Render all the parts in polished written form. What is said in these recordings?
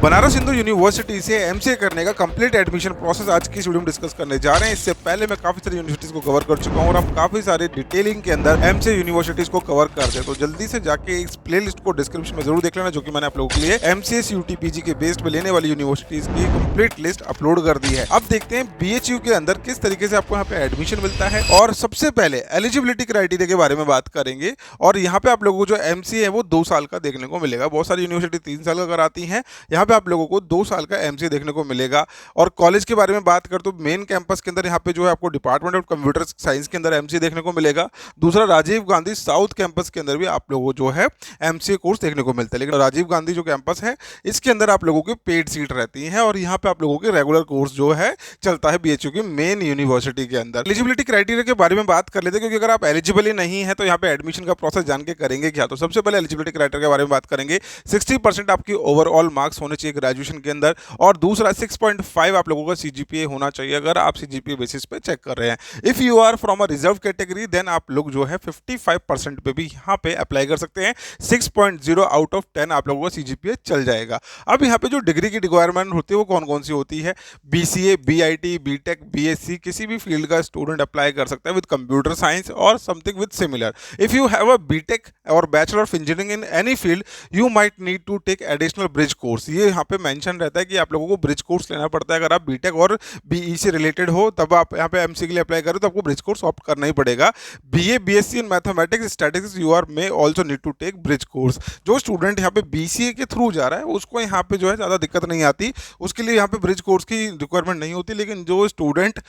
Banaras Hindu university से MCA करने का कंप्लीट एडमिशन प्रोसेस आज की इस वीडियो में डिस्कस करने जा रहे हैं। इससे पहले मैं काफी सारी यूनिवर्सिटीज को कवर कर चुका हूं और आप काफी सारे डिटेलिंग के अंदर एमसीए यूनिवर्सिटीज को कवर करते हैं। तो जल्दी से जाके इस प्लेलिस्ट को डिस्क्रिप्शन में जरूर देख लेना, जो कि मैंने आप लोगों के लिए एमसीए यूटीपीजी के बेस्ड में लेने वाली यूनिवर्सिटीज की कंप्लीट लिस्ट अपलोड कर दी है। अब देखते हैं बीएचयू के अंदर किस तरीके से आपको यहाँ पे एडमिशन मिलता है। और सबसे पहले एलिजिबिलिटी क्राइटेरिया के बारे में बात करेंगे। और यहाँ पे आप लोगों को जो एमसीए है वो 2 साल का देखने को मिलेगा। बहुत सारी यूनिवर्सिटी 3 साल का कराती हैं, यहाँ पे आप लोगों को 2 साल का एमसीए देखने को मिलेगा। और कॉलेज के बारे में बात कर तो मेन कैंपस के अंदर यहाँ पे जो है आपको डिपार्टमेंट ऑफ कंप्यूटर साइंस के अंदर एमसीए देखने को मिलेगा। दूसरा राजीव गांधी साउथ कैंपस के अंदर भी आप लोगों को जो है एमसीए कोर्स देखने को मिलता है। लेकिन राजीव गांधी जो कैंपस है इसके अंदर आप लोगों की पेड सीट रहती है और यहाँ पे आप लोगों के रेगुलर कोर्स जो है चलता है बीएचयू की मेन यूनिवर्सिटी के अंदर। एलिजिबिलिटी क्राइटेरिया के बारे में बात कर लेते हैं, क्योंकि अगर आप एलिजिबल ही नहीं है तो यहाँ पे एडमिशन का प्रोसेस जान के करेंगे क्या। तो सबसे पहले एलिजिबिलिटी क्राइटेरिया के बारे में बात करेंगे। 60% आपकी ओवरऑल मार्क्स होने चाहिए ग्रेजुएशन के अंदर, और दूसरा 6.5 आप लोगों का सीजीपीए होना चाहिए अगर आप सीजीपीए बेसिस पे चेक कर रहे हैं। If you are from a reserve category then आप लोग जो है 55% पे भी यहाँ पे अप्लाई कर सकते हैं। 6.0 आउट ऑफ 10 आप लोगों का सीजीपीए चल जाएगा। अब यहाँ पे जो डिग्री की रिक्वायरमेंट होती है वो कौन कौन सी होती है। बीसीए, बीआईटी, बीटेक, बीएससी, किसी भी फील्ड का स्टूडेंट अप्लाई कर सकता है विद कंप्यूटर साइंस और something with similar. If you have a BTech और bachelor of engineering in any field you might need to take additional bridge course. ये यहाँ पे मेंशन रहता है कि आप लोगों को ब्रिज कोर्स लेना पड़ता है। अगर आप बीटेक और बीई से रिलेटेड हो तब आप यहाँ पे एमसीए के लिए अप्लाई करें तो आपको ब्रिज कोर्स ऑप्ट करना ही पड़ेगा। BA, BSc in mathematics, statistics you are may also need to take bridge course. जो स्टूडेंट यहाँ पे बीसीए के थ्रू जा रहा है उसको यहाँ पे जो है ज़्यादा दिक्कत नहीं आती, उसके लिए यहाँ पे ब्रिज कोर्स की रिक्वायरमेंट नहीं होती। लेकिन जो स्टूडेंट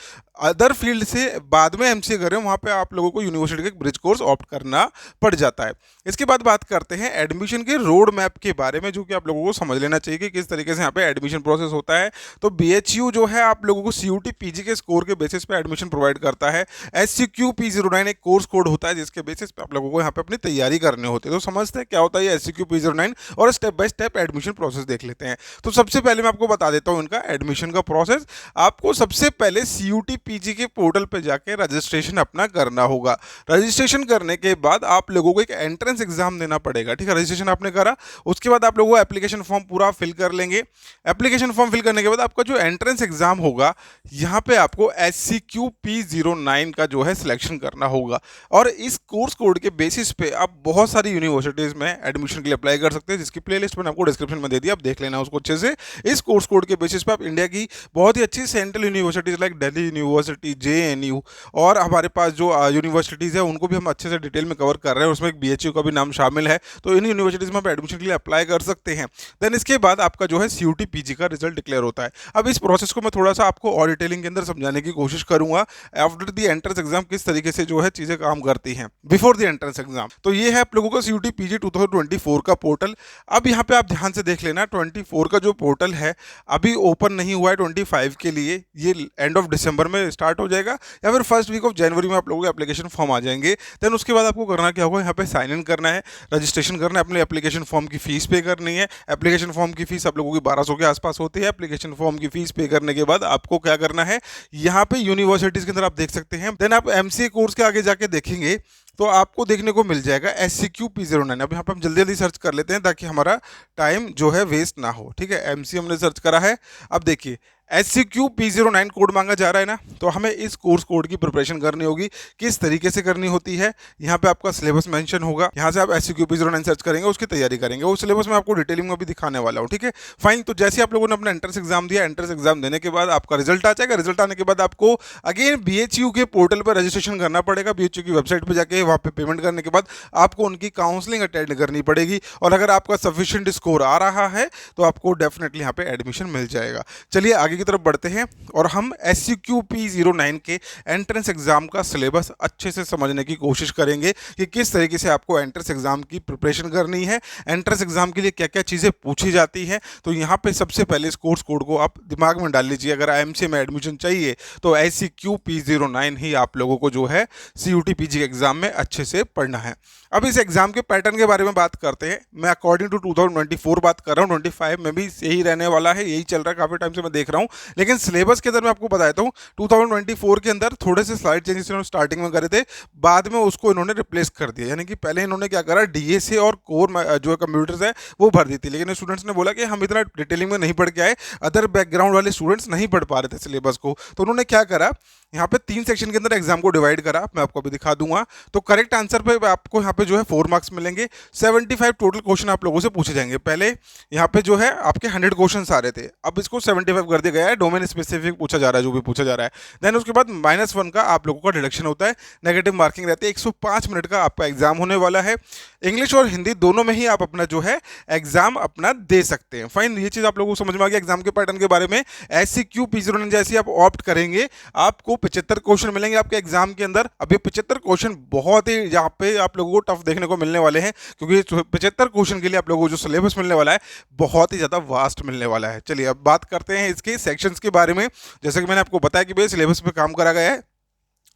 अदर फील्ड से बाद में एमसीए करें वहाँ पे आप लोगों को यूनिवर्सिटी का ब्रिज कोर्स ऑप्ट करना पड़ जाता है। इसके बाद बात करते हैं एडमिशन के रोड मैप के बारे में, जो कि आप लोगों को समझ लेना चाहिए कि किस तरीके से यहाँ पे एडमिशन प्रोसेस होता है। तो बीएचयू जो है आप लोगों को सीयूटी पीजी के स्कोर के बेसिस पे एडमिशन प्रोवाइड करता है। एससीक्यू P09 एक कोर्स कोड होता है जिसके बेसिस पे आप लोगों को यहाँ पे अपनी तैयारी करनी होती है। तो समझते हैं क्या होता है ये एससीक्यू P09 और step by step admission process देख लेते हैं। तो सबसे पहले मैं आपको बता देता हूँ इनका एडमिशन का प्रोसेस। आपको सबसे पहले सीयूटी पीजी के पोर्टल पे जाके रजिस्ट्रेशन अपना करना होगा। रजिस्ट्रेशन करने के बाद आप लोगों को एक एंट्रेंस एग्जाम देना पड़ेगा। ठीक है, रजिस्ट्रेशन आपने करा, उसके बाद आप लोगों को एप्लीकेशन फॉर्म पूरा फिल कर लेंगे। एप्लीकेशन फॉर्म फिल करने के बाद आपका जो एंट्रेंस एग्जाम होगा यहाँ पे आपको एससीक्यू P09 का जो है सिलेक्शन करना होगा। और इस कोर्स कोड के बेसिस पे आप बहुत सारी यूनिवर्सिटीज़ में एडमिशन के लिए अप्लाई कर सकते हैं, जिसकी प्लेलिस्ट मैंने आपको डिस्क्रिप्शन में दे दी, आप देख लेना उसको अच्छे से। इस कोर्स कोड के बेसिस पे आप इंडिया की बहुत ही अच्छी central universities like Delhi university, JNU और हमारे पास जो यूनिवर्सिटीज़ है उनको भी हम अच्छे से डिटेल में कवर कर रहे हैं। उसमें एक बीएचयू का भी नाम शामिल है। तो इन यूनिवर्सिटीज़ में आप एडमिशन के लिए अप्लाई कर सकते हैं। देन इसके बाद आपका जो है सीयूटी पीजी का रिजल्ट डिक्लेयर होता है। अब इस प्रोसेस को मैं थोड़ा सा आपको और डिटेलिंग के अंदर समझाने की कोशिश करूंगा। आफ्टर द एंट्रेंस एग्जाम किस तरीके से जो है चीजें काम करती हैं बिफोर द एंट्रेंस एग्जाम। तो ये है आप लोगों का सीयूटी पीजी 2024 का पोर्टल। अब यहाँ पे आप ध्यान से देख लेना, 24 का जो पोर्टल है अभी ओपन नहीं हुआ है 25 के लिए। ये एंड ऑफ दिसंबर में स्टार्ट हो जाएगा या फिर फर्स्ट वीक ऑफ जनवरी में आप लोगों के एप्लीकेशन फॉर्म आ जाएंगे। देन उसके बाद आपको करना क्या होगा, यहाँ पे साइन इन करना है, रजिस्ट्रेशन करना है, अपने एप्लीकेशन फॉर्म की फीस पे करनी है। एप्लीकेशन फॉर्म की फीस आप लोगों की 1200 के आसपास होती है। एप्लीकेशन फॉर्म की फीस पे करने के बाद आपको क्या करना है, यहाँ पे यूनिवर्सिटीज के अंदर आप देख सकते हैं। देन आप एमसीए कोर्स के आगे जाके देखेंगे तो आपको देखने को मिल जाएगा एससीक्यू P09। अब यहाँ पे हम जल्दी जल्दी सर्च कर लेते हैं ताकि हमारा टाइम जो है वेस्ट ना हो। ठीक है, एमसीए हमने सर्च करा है। अब देखिए एससीक्यू P09 कोड मांगा जा रहा है ना, तो हमें इस कोर्स कोड की प्रिपरेशन करनी होगी। किस तरीके से करनी होती है, यहाँ पे आपका सिलेबस मेंशन होगा। यहाँ से आप एससीक्यू P09 सर्च करेंगे, उसकी तैयारी करेंगे। वो सिलेबस में आपको डिटेलिंग में भी दिखाने वाला हूँ। ठीक है, फाइन। तो जैसे आप लोगों ने अपना एंट्रेंस एग्जाम दिया, एंट्रेंस एग्जाम देने के बाद आपका रिजल्ट आ जाएगा। रिजल्ट आने के बाद आपको अगेन बीएचयू के पोर्टल पर रजिस्ट्रेशन करना पड़ेगा। बीएचयू की वेबसाइट पर जाके वहाँ पे पेमेंट करने के बाद आपको उनकी काउंसलिंग अटेंड करनी पड़ेगी। और अगर आपका सफिशिएंट स्कोर आ रहा है तो आपको डेफिनेटली यहाँ पे एडमिशन मिल जाएगा। चलिए आगे की तरफ बढ़ते हैं और हम एससीक्यू P09 के एंट्रेंस एग्जाम का सिलेबस अच्छे से समझने की कोशिश करेंगे कि किस तरीके से आपको एंट्रेंस एग्जाम की प्रिपरेशन करनी है, एंट्रेंस एग्जाम के लिए क्या क्या चीज़ें पूछी जाती हैं। तो यहाँ पे सबसे पहले इस कोर्स कोड को आप दिमाग में डाल लीजिए। अगर एमसीए में एडमिशन चाहिए तो एससीक्यू P09 ही आप लोगों को जो है सीयूटी पीजी के एग्जाम में अच्छे से पढ़ना है। अब इस एग्जाम के पैटर्न के बारे में बात करते हैं। मैं अकॉर्डिंग टू 2024 बात कर रहा हूँ, 25 में भी यही रहने वाला है, यही चल रहा है, काफ़ी टाइम से मैं देख रहा हूँ। लेकिन सिलेबस के अंदर मैं आपको बताता हूँ 2024 के अंदर थोड़े से स्लाइड चेंजेस इन्होंने स्टार्टिंग में करे थे, बाद में उसको इन्होंने रिप्लेस कर दिया। यानी कि पहले इन्होंने क्या करा, डीएसए और कोर जो कंप्यूटर्स है वो भर दी थी, लेकिन स्टूडेंट्स ने बोला कि हम इतना डिटेलिंग में नहीं पढ़ के आए, अदर बैकग्राउंड वाले स्टूडेंट्स नहीं पढ़ पा रहे थे सिलेबस को, तो उन्होंने क्या करा, यहाँ पे 3 सेक्शन के अंदर एग्जाम को डिवाइड करा। मैं आपको अभी दिखा दूंगा। तो करेक्ट आंसर पे आपको यहाँ पे जो है 4 मार्क्स मिलेंगे। 75 टोटल क्वेश्चन आप लोगों से पूछे जाएंगे। पहले यहाँ पे जो है आपके 100 क्वेश्चन आ रहे थे, अब इसको 75 कर दिया गया है, डोमेन स्पेसिफिक पूछा जा रहा है जो भी पूछा जा रहा है। देन उसके बाद -1 का आप लोगों का डिडक्शन होता है, नेगेटिव मार्किंग रहती है। 105 मिनट का आपका एग्जाम होने वाला है। इंग्लिश और हिंदी दोनों में ही आप अपना जो है एग्जाम अपना दे सकते हैं। फाइन, ये चीज़ आप लोगों को समझ में आ गया एग्जाम के पैटर्न के बारे में। SCQ P09 जैसी आप ऑप्ट करेंगे, आपको 75 क्वेश्चन मिलेंगे आपके एग्जाम के अंदर। अब ये 75 क्वेश्चन बहुत ही यहाँ पे आप लोगों को टफ देखने को मिलने वाले हैं, क्योंकि 75 क्वेश्चन के लिए आप लोगों को जो सिलेबस मिलने वाला है बहुत ही ज़्यादा वास्ट मिलने वाला है। चलिए अब बात करते हैं इसके सेक्शंस के बारे में। जैसे कि मैंने आपको बताया कि भाई सिलेबस पे काम करा गया है।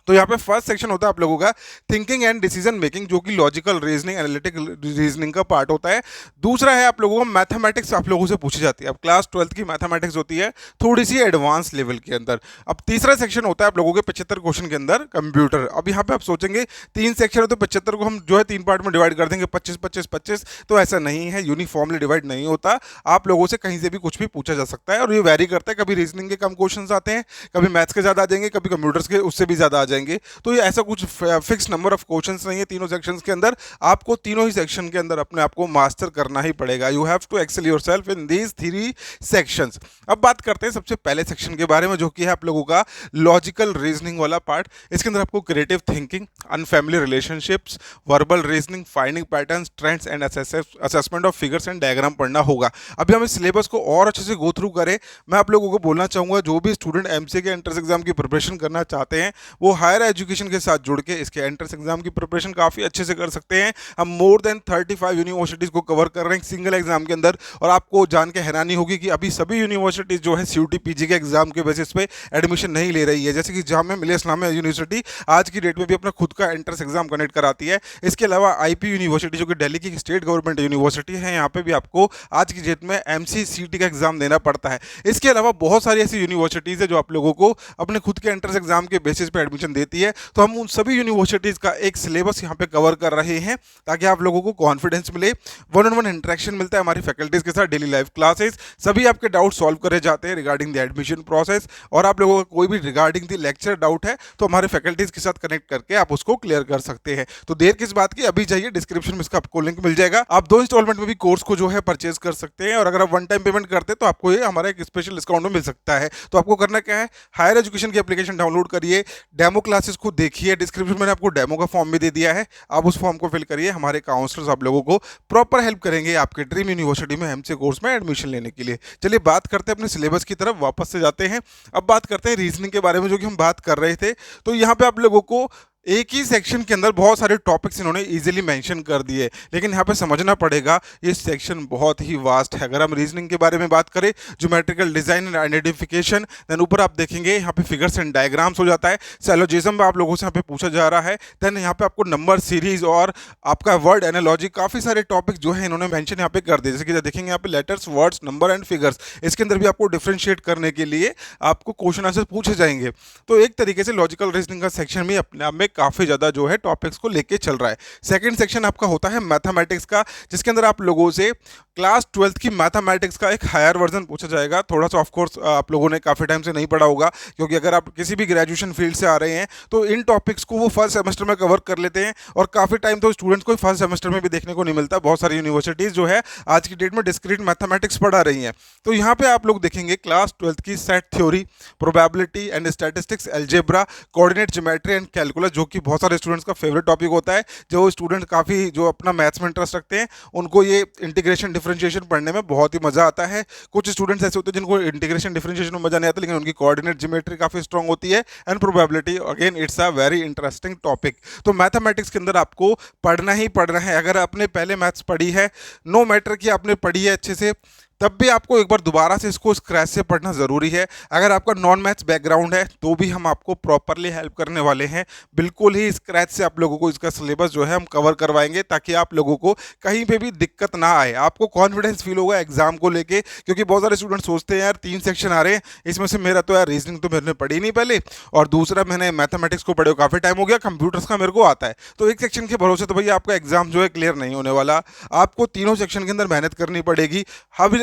तो यहाँ पे फर्स्ट सेक्शन होता है आप लोगों का थिंकिंग एंड डिसीजन मेकिंग, जो कि लॉजिकल रीजनिंग, एनालिटिकल रीजनिंग का पार्ट होता है। दूसरा है आप लोगों को मैथमेटिक्स, आप लोगों से पूछी जाती है। अब क्लास 12th की मैथमेटिक्स होती है थोड़ी सी एडवांस लेवल के अंदर। अब तीसरा सेक्शन होता है आप लोगों के 75 क्वेश्चन के अंदर कंप्यूटर। अब यहाँ पे आप सोचेंगे 3 सेक्शन है तो 75 को हम जो है 3 पार्ट में डिवाइड कर देंगे, 25 25 25। तो ऐसा नहीं है, यूनिफॉर्मली डिवाइड नहीं होता। आप लोगों से कहीं से भी कुछ भी पूछा जा सकता है और ये वेरी करता है। कभी रीजनिंग के कम क्वेश्चन आते हैं, कभी मैथ्स के ज़्यादा आ जाएंगे, कभी कंप्यूटर्स के उससे भी ज़्यादा आ जाएंगे। तो ये ऐसा कुछ फिक्स नंबर ऑफ क्वेश्चंस नहीं है तीनों सेक्शंस के अंदर। आपको तीनों ही सेक्शन के अंदर अपने आप को मास्टर करना ही पड़ेगा। You have to excel yourself in these 3 sections. अब बात करते हैं सबसे पहले सेक्शन के बारे में, जो कि है आप लोगों का लॉजिकल रीजनिंग वाला पार्ट। इसके अंदर आपको creative thinking, unfamiliar relationships, verbal reasoning, finding patterns, trends and assessment of figures and diagram पढ़ना होगा। अभी हम इस सिलेबस को और अच्छे से गो थ्रू करें। मैं आप लोगों को बोलना चाहूँगा, जो भी स्टूडेंट एमसीए के एंट्रेंस एग्जाम की प्रिपरेशन करना चाहते हैं वो हायर एजुकेशन के साथ जुड़ के इसके एंट्रेंस एग्जाम की प्रिपरेशन काफ़ी अच्छे से कर सकते हैं। हम मोर देन 35 यूनिवर्सिटीज़ को कवर कर रहे हैं सिंगल एग्जाम के अंदर। और आपको जान के हैरानी होगी कि अभी सभी यूनिवर्सिटीज़ जो है CUT PG के एग्जाम के बेसिस पे एडमिशन नहीं ले रही है। जैसे कि जामिया मिलिया इस्लामिया यूनिवर्सिटी आज की डेट में भी अपना खुद का एंट्रेंस एग्जाम कंडक्ट कराती है। इसके अलावा IP यूनिवर्सिटी, जो कि दिल्ली की स्टेट गवर्नमेंट यूनिवर्सिटी है, यहाँ पे भी आपको आज की डेट में MCCT का एग्जाम देना पड़ता है। इसके अलावा बहुत सारी ऐसी यूनिवर्सिटीज़ है जो आप लोगों को अपने खुद के एंट्रेंस एग्जाम के बेसिस पे एडमिशन देती है। तो हम उन सभी यूनिवर्सिटीज़ का एक सिलेबस यहाँ पे कवर कर रहे हैं ताकि आप लोगों को कॉन्फिडेंस मिले, 1-on-1 इंटरेक्शन मिलता है हमारी फैकल्टीज के साथ, डेली लाइफ क्लासेस, सभी आपके डाउट सॉल्व करे जाते हैं रिगार्डिंग द एडमिशन प्रोसेस। और आप लोगों का कोई भी रिगार्डिंग द लेक्चर डाउट है तो हमारे फैकल्टीज के साथ कनेक्ट करके आप उसको क्लियर कर सकते हैं। तो देर किस बात की, अभी जाइए डिस्क्रिप्शन में इसका आपको लिंक मिल जाएगा। आप 2 इंस्टॉलमेंट में भी कोर्स को जो है परचेज कर सकते हैं, और अगर आप 1 टाइम पेमेंट करते हैं तो आपको ये हमारा एक स्पेशल डिस्काउंट में मिल सकता है। तो आपको करना क्या है, हायर एजुकेशन की एप्लीकेशन डाउनलोड करिए, डेमो क्लासेस को देखिए, डिस्क्रिप्शन में आपको डेमो का फॉर्म भी दे दिया है, आप उस फॉर्म को फिल करिए। हमारे काउंसलर्स आप लोगों को प्रॉपर हेल्प करेंगे आपके ड्रीम यूनिवर्सिटी में एमसीए कोर्स में एडमिशन लेने के लिए। चलिए बात करते हैं अपने सिलेबस की तरफ, वापस से जाते हैं। अब बात करते हैं रीजनिंग के बारे में, जो कि हम बात कर रहे थे। तो यहाँ पे आप लोगों को एक ही सेक्शन के अंदर बहुत सारे टॉपिक्स इन्होंने इजीली मेंशन कर दिए, लेकिन यहाँ पे समझना पड़ेगा ये सेक्शन बहुत ही वास्ट है। अगर हम रीजनिंग के बारे में बात करें, geometrical design and identification, then ऊपर आप देखेंगे यहाँ पे फिगर्स एंड डायग्राम्स हो जाता है। सैलोजिज्म आप लोगों से यहाँ पे पूछा जा रहा है। देन यहाँ पे आपको नंबर सीरीज और आपका वर्ड एनालॉजी, काफ़ी सारे टॉपिक जो है इन्होंने मैंशन यहाँ पे कर दिए। जैसे कि देखेंगे यहाँ पे letters, words, number and figures, इसके अंदर भी आपको डिफ्रेंशिएट करने के लिए आपको क्वेश्चन आंसर पूछे जाएंगे। तो एक तरीके से लॉजिकल रीजनिंग का सेक्शन भी अपने आप में काफ़ी ज़्यादा जो है टॉपिक्स को लेके चल रहा है। सेकंड सेक्शन आपका होता है मैथमेटिक्स का, जिसके अंदर आप लोगों से क्लास 12th की मैथमेटिक्स का एक हायर वर्जन पूछा जाएगा। थोड़ा सा ऑफ कोर्स आप लोगों ने काफ़ी टाइम से नहीं पढ़ा होगा, क्योंकि अगर आप किसी भी ग्रेजुएशन फील्ड से आ रहे हैं तो इन टॉपिक्स को वो फर्स्ट सेमेस्टर में कवर कर लेते हैं, और काफ़ी टाइम तो स्टूडेंट्स को फर्स्ट सेमेस्टर में भी देखने को नहीं मिलता। बहुत सारी यूनिवर्सिटीज़ जो है आज की डेट में डिस्क्रीट मैथमेटिक्स पढ़ा रही हैं। तो यहाँ पे आप लोग देखेंगे क्लास 12th की set theory, probability and statistics, algebra, coordinate geometry and calculus, जो कि बहुत सारे स्टूडेंट्स का फेवरेट टॉपिक होता है। जो स्टूडेंट काफ़ी जो अपना मैथ्स में इंटरेस्ट रखते हैं उनको ये इंटीग्रेशन डिफरेंशिएशन पढ़ने में बहुत ही मज़ा आता है। कुछ स्टूडेंट्स ऐसे होते हैं जिनको इंटीग्रेशन डिफरेंशिएशन में मज़ा नहीं आता, लेकिन उनकी कोऑर्डिनेट ज्योमेट्री काफ़ी स्ट्रॉन्ग होती है, and probability again it's a very interesting topic. तो मैथमेटिक्स के अंदर आपको पढ़ना ही पढ़ना है। अगर आपने पहले मैथ्स पढ़ी है, नो मैटर कि आपने पढ़ी है अच्छे से, तब भी आपको एक बार दोबारा से इसको स्क्रैच से पढ़ना ज़रूरी है। अगर आपका नॉन मैथ्स बैकग्राउंड है तो भी हम आपको प्रॉपरली हेल्प करने वाले हैं। बिल्कुल ही स्क्रैच से आप लोगों को इसका सिलेबस जो है हम कवर करवाएंगे, ताकि आप लोगों को कहीं पे भी दिक्कत ना आए, आपको कॉन्फिडेंस फील होगा एग्जाम को लेके। क्योंकि बहुत सारे स्टूडेंट सोचते हैं यार 3 सेक्शन आ रहे हैं, इसमें से मेरा तो यार रीजनिंग तो मैंने पढ़ी नहीं पहले, और दूसरा मैंने मैथमेटिक्स को पढ़े काफ़ी टाइम हो गया, कंप्यूटर्स का मेरे को आता है, तो एक सेक्शन के भरोसे तो भैया आपका एग्जाम जो है क्लियर नहीं होने वाला। आपको तीनों सेक्शन के अंदर मेहनत करनी पड़ेगी।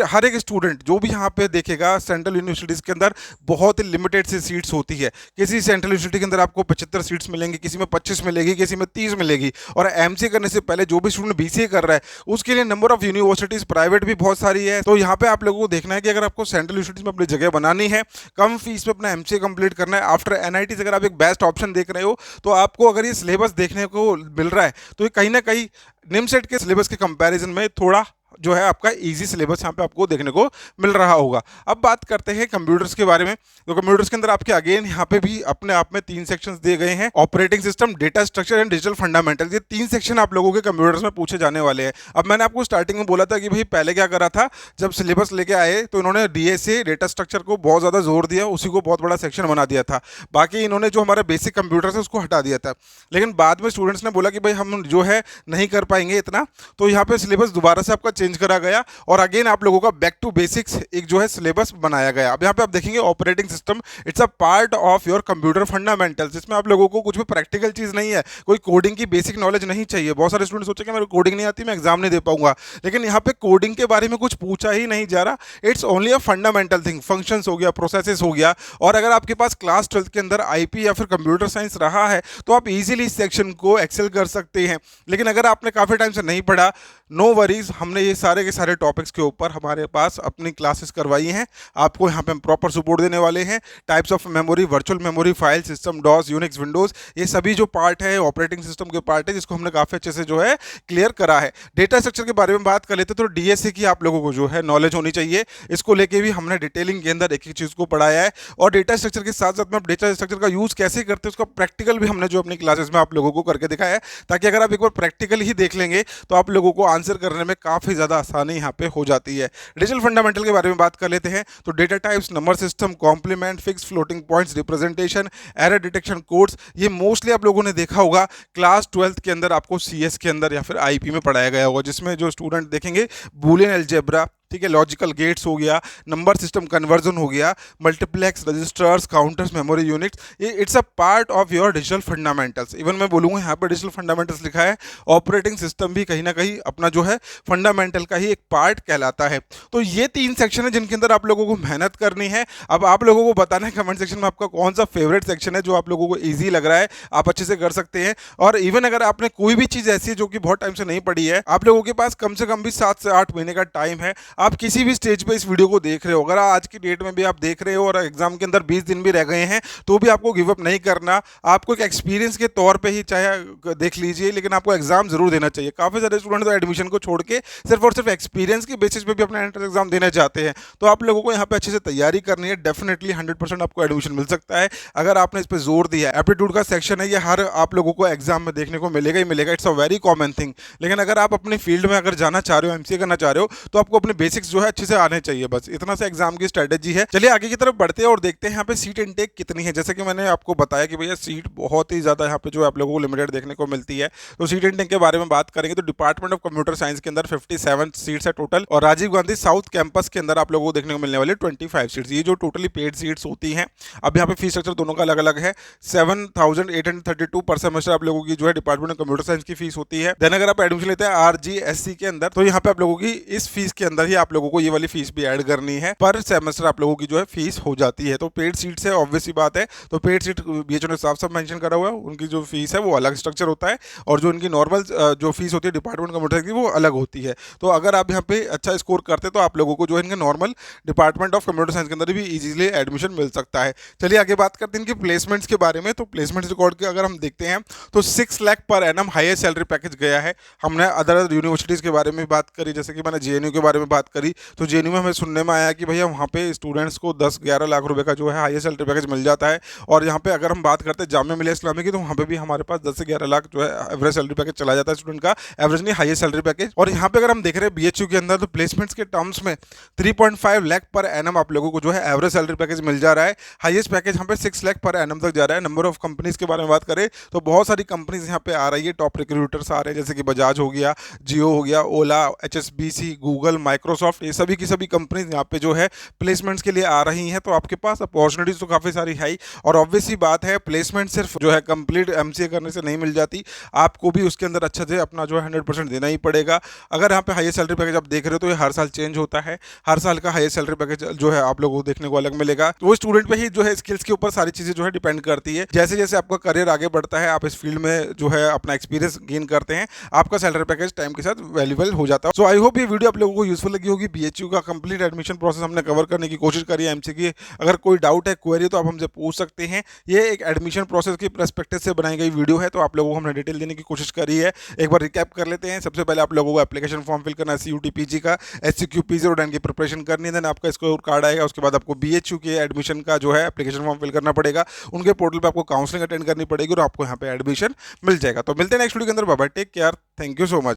हर एक स्टूडेंट जो भी यहाँ पे देखेगा, सेंट्रल यूनिवर्सिटीज़ के अंदर बहुत ही लिमिटेड सी सीट्स होती है। किसी सेंट्रल यूनिवर्सिटी के अंदर आपको 75 सीट्स मिलेंगी, किसी में 25 मिलेगी, किसी में 30 मिलेगी। और एमसीए करने से पहले जो भी स्टूडेंट बीसीए कर रहा है उसके लिए नंबर ऑफ यूनिवर्सिटीज़ प्राइवेट भी बहुत सारी है। तो यहाँ पे आप लोगों को देखना है कि अगर आपको सेंट्रल यूनिवर्सिटीज़ में अपनी जगह बनानी है, कम फीस में अपना एमसीए कंप्लीट करना है, आफ्टर एनआईटी अगर आप एक बेस्ट ऑप्शन देख रहे हो, तो आपको अगर ये सिलेबस देखने को मिल रहा है तो ये कहीं ना कहीं निमसेट के सिलेबस के कंपैरिजन में थोड़ा जो है आपका इजी सिलेबस यहाँ पे आपको देखने को मिल रहा होगा। अब बात करते हैं कंप्यूटर्स के बारे में। तो कंप्यूटर्स के अंदर आपके अगेन यहाँ पे भी अपने आप में 3 सेक्शंस दिए गए हैं, operating system, data structure and digital fundamental. ये 3 सेक्शन आप लोगों के कंप्यूटर्स में पूछे जाने वाले हैं। अब मैंने आपको स्टार्टिंग में बोला था कि भाई पहले क्या करा था, जब सिलेबस लेके आए तो इन्होंने डीएसए डेटा स्ट्रक्चर को बहुत ज़्यादा जोर दिया, उसी को बहुत बड़ा सेक्शन बना दिया था। बाकी इन्होंने जो हमारे बेसिक कंप्यूटर्स है उसको हटा दिया था। लेकिन बाद में स्टूडेंट्स ने बोला कि भाई हम जो है नहीं कर पाएंगे इतना, तो यहाँ पे सिलेबस दोबारा से आपका चेंज करा गया और अगेन आप लोगों का बैक टू बेसिक्स एक जो है सिलेबस बनाया गया। अब यहाँ पे आप देखेंगे operating system, it's a part of your computer fundamentals. इसमें आप लोगों को कुछ भी प्रैक्टिकल चीज़ नहीं है, कोई कोडिंग की बेसिक नॉलेज नहीं चाहिए। बहुत सारे स्टूडेंट सोचे कि मेरे कोडिंग नहीं आती, मैं एग्जाम नहीं दे पाऊंगा, लेकिन यहाँ पे कोडिंग के बारे में कुछ पूछा ही नहीं जा रहा। It's only a fundamental thing, functions हो गया, प्रोसेसेस हो गया। और अगर आपके पास क्लास 12 के अंदर आईपी या फिर कंप्यूटर साइंस रहा है तो आप इजीली इस सेक्शन को एक्सेल कर सकते हैं। लेकिन अगर आपने काफ़ी टाइम से नहीं पढ़ा, नो वरीज, हमने ये सारे के सारे टॉपिक्स के ऊपर हमारे पास अपनी क्लासेस करवाई हैं। आपको यहाँ पे हम प्रॉपर सपोर्ट देने वाले हैं। Types of memory, virtual memory, file system, DOS, Unix, Windows, ये सभी जो पार्ट है ऑपरेटिंग सिस्टम के पार्ट है, जिसको हमने काफ़ी अच्छे से जो है क्लियर करा है। डेटा स्ट्रक्चर के बारे में बात कर लेते तो डीएसए की आप लोगों को जो है नॉलेज होनी चाहिए। इसको लेके भी हमने डिटेलिंग के अंदर एक एक चीज़ को पढ़ाया है। और डेटा स्ट्रक्चर के साथ साथ में डेटा स्ट्रक्चर का यूज़ कैसे करते हैं उसका प्रैक्टिकल भी हमने जो अपनी क्लासेस में आप लोगों को करके दिखाया है, ताकि अगर आप एक बार प्रैक्टिकल ही देख लेंगे तो आप लोगों को आंसर करने में काफ़ी ज़्यादा आसानी यहाँ पे हो जाती है। डिजिटल फंडामेंटल के बारे में बात कर लेते हैं तो data types, number system, complement, fix, floating points, representation, error detection codes, ये मोस्टली आप लोगों ने देखा होगा क्लास 12 के अंदर आपको सीएस के अंदर या फिर आईपी में पढ़ाया गया होगा, जिसमें जो स्टूडेंट देखेंगे बूलियन अलजेब्रा, ठीक है, लॉजिकल गेट्स हो गया, नंबर सिस्टम कन्वर्जन हो गया, multiplex, registers, counters, memory units, ये it's a part of your digital fundamentals. Even मैं बोलूँगा यहाँ पर डिजिटल फंडामेंटल्स लिखा है, ऑपरेटिंग सिस्टम भी कहीं ना कहीं अपना जो है फंडामेंटल का ही एक पार्ट कहलाता है। तो ये 3 सेक्शन है जिनके अंदर आप लोगों को मेहनत करनी है। अब आप लोगों को बताना है कमेंट सेक्शन में आपका कौन सा फेवरेट सेक्शन है जो आप लोगों को ईजी लग रहा है, आप अच्छे से कर सकते हैं। और इवन अगर आपने कोई भी चीज़ ऐसी है जो कि बहुत टाइम से नहीं पढ़ी है, आप लोगों के पास कम से कम भी 7 से 8 महीने का टाइम है। आप किसी भी स्टेज पे इस वीडियो को देख रहे हो, अगर आज की डेट में भी आप देख रहे हो और एग्जाम के अंदर 20 दिन भी रह गए हैं, तो भी आपको गिव अप नहीं करना। आपको एक एक्सपीरियंस के तौर पे ही चाहे देख लीजिए, लेकिन आपको एग्जाम जरूर देना चाहिए। काफ़ी सारे स्टूडेंट तो एडमिशन को छोड़ के सिर्फ और सिर्फ एक्सपीरियंस की बेसिस पे भी अपना एंट्रेंस एग्जाम देना चाहते हैं। तो आप लोगों को यहाँ पे अच्छे से तैयारी करनी है। डेफिनेटली 100% आपको एडमिशन मिल सकता है अगर आपने इस पर जोर दिया है। एप्टीट्यूड का सेक्शन है, ये हर आप लोगों को एग्जाम में देखने को मिलेगा ही मिलेगा, it's a very common thing. लेकिन अगर आप अपने फील्ड में अगर जाना चाह रहे हो, एमसीए करना चाह रहे हो, तो आपको अपने बेसिक्स जो है अच्छे से आने चाहिए। बस इतना सा एग्जाम की स्ट्रेटेजी है। चलिए आगे की तरफ बढ़ते हैं और देखते हैं यहाँ पे सीट इनटेक कितनी है। जैसे कि मैंने आपको बताया कि भैया सीट बहुत ही ज़्यादा यहाँ पे जो आप लोगों को लिमिटेड देखने को मिलती है। तो सीट इनटेक के बारे में बात करेंगे तो डिपार्टमेंट ऑफ कंप्यूटर साइंस के अंदर 57 सीट्स है टोटल, और राजीव गांधी साउथ कैंपस के अंदर आप लोगों को देखने को मिलने वाले 25 सीट्स। ये जो टोटली पेड सीट्स होती हैं। अब यहाँ पे फीस स्ट्रक्चर दोनों का अलग अलग है। 7,832 पर सेमेस्टर आप लोगों की जो है डिपार्टमेंट ऑफ कंप्यूटर साइंस की फीस होती है। देन अगर आप एडमिशन लेते हैं आरजीएससी के अंदर, तो यहाँ पे आप लोगों की इस फीस के अंदर ही आप लोगों को ये वाली फीस भी ऐड करनी है। पर सेमेस्टर आप लोगों की जो है फीस हो जाती है। तो पेड सीट्स है, ऑब्वियस सी बात है। तो पेड सीट बीएचओ ने साफ साफ मेंशन करा हुआ है, उनकी जो फीस है वो अलग स्ट्रक्चर होता है, और जो उनकी नॉर्मल जो फीस होती है डिपार्टमेंट कंप्यूटर साइंस की वो अलग होती है। तो अगर आप यहाँ पे अच्छा स्कोर करते तो आप लोगों को जो है इनके normal department of computer science के अंदर भी इजीली एडमिशन मिल सकता है। चलिए आगे बात करते हैं इनकी प्लेसमेंट्स के बारे में। तो प्लेसमेंट रिकॉर्ड के अगर हम देखते हैं तो 6 lakh per annum highest salary package गया है। हमने अदर यूनिवर्सिटीज़ के बारे में बात करी, जैसे कि मैंने जेएनयू के बारे में बात करी तो जेएनयू में हमें सुनने में आया कि भैया वहाँ पे स्टूडेंट्स को 10-11 लाख रुपए का जो है हाईएस्ट सैलरी पैकेज मिल जाता है। और यहाँ पे अगर हम बात करते हैं जामिया मिलिया इस्लामिया की, तो वहाँ पे भी हमारे पास 10 से 11 लाख जो है एवरेज सैलरी पैकेज चला जाता है स्टूडेंट का, एवरेज नहीं हाईएस्ट सैलरी पैकेज। और यहाँ पे अगर हम देख रहे हैं बीएचयू के अंदर, तो प्लेसमेंट्स के टर्म्स में 3.5 लाख पर एनम आप लोगों को जो है एवरेज सैलरी पैकेज मिल जा रहा है। हाईएस्ट पैकेज यहाँ पे 6 लाख पर एनम तक जा रहा है। नंबर ऑफ कंपनीज के बारे में बात करें तो बहुत सारी कंपनीज यहाँ पे आ रही है, टॉप रिक्रूटर्स आ रहे हैं, जैसे कि बजाज हो गया, जियो हो गया, ओला, एचएसबीसी, गूगल, माइक्रोसॉफ्ट, ये सभी की सभी कंपनीज यहाँ पे जो है प्लेसमेंट्स के लिए आ रही हैं। तो आपके पास अपॉर्चुनिटीज तो काफ़ी सारी है। और ऑब्वियस सी बात है, प्लेसमेंट सिर्फ जो है कंप्लीट एमसीए करने से नहीं मिल जाती, आपको भी उसके अंदर अच्छे से अपना जो है 100% देना ही पड़ेगा। अगर यहाँ पे हाईएस्ट सैलरी पैकेज आप देख रहे हो तो ये हर साल चेंज होता है, हर साल का हाईएस्ट सैलरी पैकेज जो है आप लोगों को देखने को अलग मिलेगा। तो वो स्टूडेंट पे ही जो है स्किल्स के ऊपर सारी चीज़ें जो है डिपेंड करती है। जैसे जैसे आपका करियर आगे बढ़ता है, आप इस फील्ड में जो है अपना एक्सपीरियंस गेन करते हैं, आपका सैलरी पैकेज टाइम के साथ वैल्यूएबल हो जाता है। सो आई होप ये वीडियो आप लोगों को यूजफुल लगी होगी। बीएचयू का कंप्लीट एडमिशन प्रोसेस हमने कवर करने की कोशिश करी है एमसीए की। अगर कोई डाउट है, क्वेरी, तो आप हमसे पूछ सकते हैं। ये एक एडमिशन प्रोसेस की पर्सपेक्टिव से बनाई गई वीडियो है, तो आप लोगों को हमने डिटेल देने की कोशिश करी है। एक बार रिकैप कर लेते हैं। सबसे पहले आप लोगों को एप्लीकेशन फॉर्म फिल करना है CUT-PG का, SCQ-P09 की प्रिपरेशन करनी है, देन आपका स्कोर कार्ड आएगा। उसके बाद आपको बीएचयू के एडमिशन का जो है एप्लीकेशन फॉर्म फिल करना पड़ेगा, उनके पोर्टल पर आपको काउंसलिंग अटेंड करनी पड़ेगी और आपको यहाँ पे एडमिशन मिल जाएगा। तो मिलते हैं नेक्स्ट वीडियो के अंदर। Bye bye, take care, thank you so much.